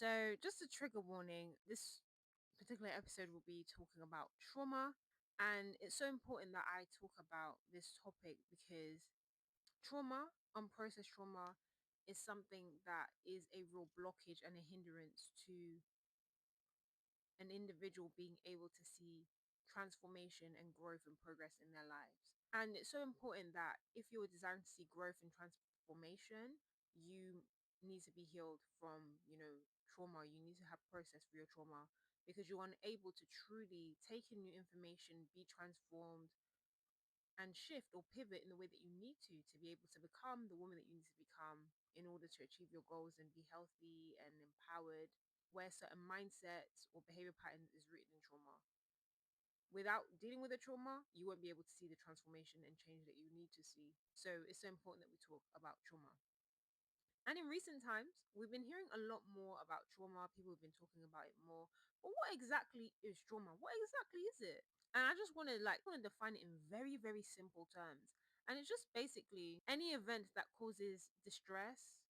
So, just a trigger warning, this particular episode will be talking about trauma. And it's so important that I talk about this topic because trauma, unprocessed trauma, is something that is a real blockage and a hindrance to an individual being able to see transformation and growth and progress in their lives. And it's so important that if you're desiring to see growth and transformation, you need to be healed from, trauma. You need to have process for your trauma because you're unable to truly take in new information, be transformed, and shift or pivot in the way that you need to be able to become the woman that you need to become in order to achieve your goals and be healthy and empowered, where certain mindsets or behavior pattern is rooted in trauma. Without dealing with the trauma, you won't be able to see the transformation and change that you need to see. So it's so important that we talk about trauma. And in recent times, we've been hearing a lot more about trauma. People have been talking about it more. But what exactly is trauma? What exactly is it? And I just want to define it in very, very simple terms. And it's just basically any event that causes distress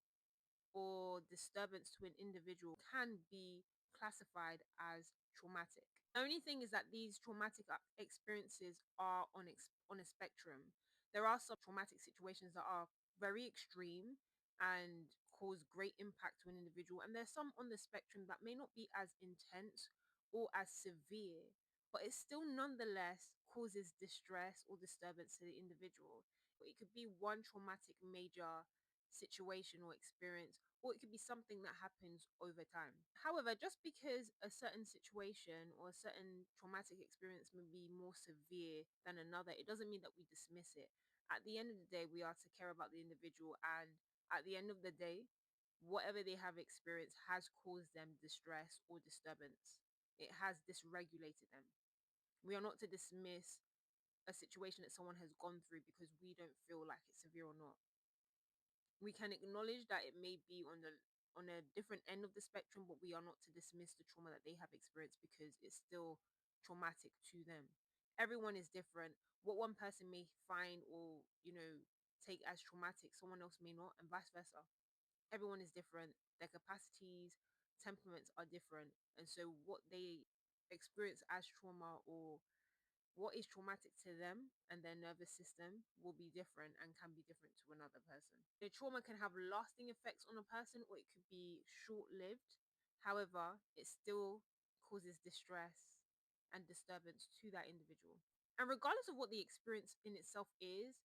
or disturbance to an individual can be classified as traumatic. The only thing is that these traumatic experiences are on a spectrum. There are some traumatic situations that are very extreme and cause great impact to an individual, and there's some on the spectrum that may not be as intense or as severe, but it still nonetheless causes distress or disturbance to the individual. It could be one traumatic major situation or experience, or it could be something that happens over time. However, just because a certain situation or a certain traumatic experience may be more severe than another, it doesn't mean that we dismiss it. At the end of the day, we are to care about the individual, and at the end of the day, whatever they have experienced has caused them distress or disturbance. It has dysregulated them. We are not to dismiss a situation that someone has gone through because we don't feel like it's severe or not. We can acknowledge that it may be on a different end of the spectrum, but we are not to dismiss the trauma that they have experienced because it's still traumatic to them. Everyone is different. What one person may find or take as traumatic, someone else may not, and vice versa. Everyone is different. Their capacities, temperaments are different, and so what they experience as trauma or what is traumatic to them and their nervous system will be different and can be different to another person. The trauma can have lasting effects on a person or it could be short lived. However, it still causes distress and disturbance to that individual. And regardless of what the experience in itself is,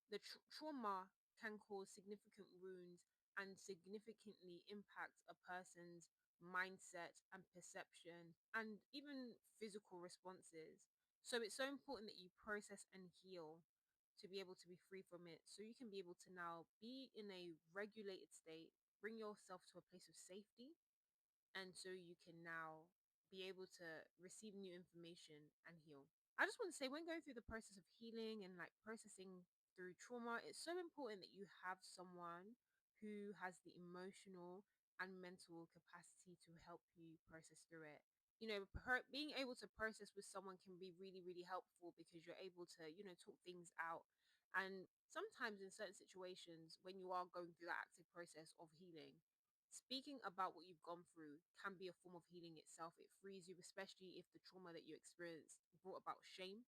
the trauma can cause significant wounds and significantly impact a person's mindset and perception and even physical responses. So it's so important that you process and heal to be able to be free from it so you can be able to now be in a regulated state, bring yourself to a place of safety, and so you can now be able to receive new information and heal. I just want to say, when going through the process of healing and like processing through trauma, it's so important that you have someone who has the emotional and mental capacity to help you process through it. Being able to process with someone can be really, really helpful because you're able to, talk things out. And sometimes in certain situations, when you are going through that active process of healing, speaking about what you've gone through can be a form of healing itself. It frees you, especially if the trauma that you experienced brought about shame.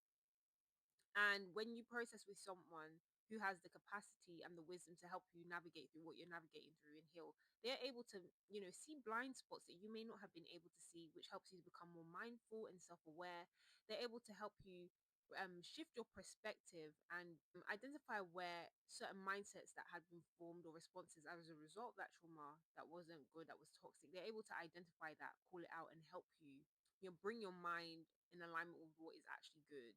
And when you process with someone who has the capacity and the wisdom to help you navigate through what you're navigating through and heal, they're able to, see blind spots that you may not have been able to see, which helps you to become more mindful and self-aware. They're able to help you shift your perspective and identify where certain mindsets that had been formed or responses as a result of that trauma that wasn't good, that was toxic. They're able to identify that, call it out, and help you, bring your mind in alignment with what is actually good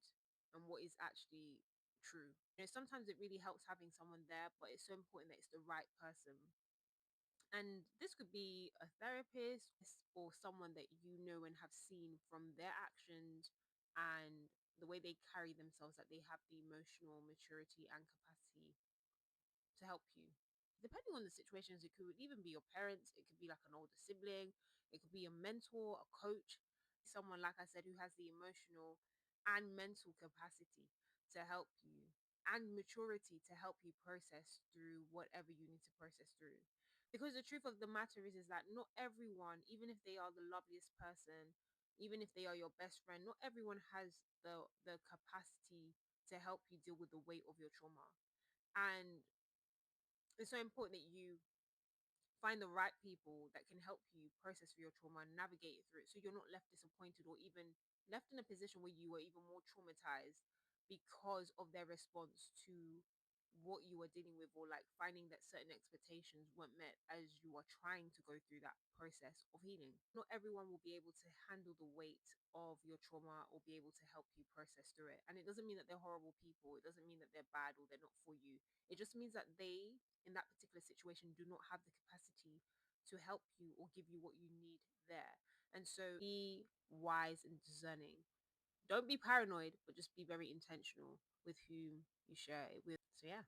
and what is actually true. Sometimes it really helps having someone there, but it's so important that it's the right person. And this could be a therapist or someone that you know and have seen from their actions and the way they carry themselves, that they have the emotional maturity and capacity to help you. Depending on the situations, it could even be your parents, it could be like an older sibling, it could be a mentor, a coach, someone, like I said, who has the emotional and mental capacity to help you and maturity to help you process through whatever you need to process through. Because the truth of the matter is that not everyone, even if they are the loveliest person, even if they are your best friend, not everyone has the capacity to help you deal with the weight of your trauma. And it's so important that you find the right people that can help you process through your trauma and navigate it through it, so you're not left disappointed or even left in a position where you were even more traumatized because of their response to what you were dealing with, or like finding that certain expectations weren't met as you are trying to go through that process of healing. Not everyone will be able to handle the weight of your trauma or be able to help you process through it, and it doesn't mean that they're horrible people, it doesn't mean that they're bad or they're not for you. It just means that they, in that particular situation, do not have the capacity to help you or give you what you need there. And so be wise and discerning. Don't be paranoid, but just be very intentional with whom you share it with. So yeah.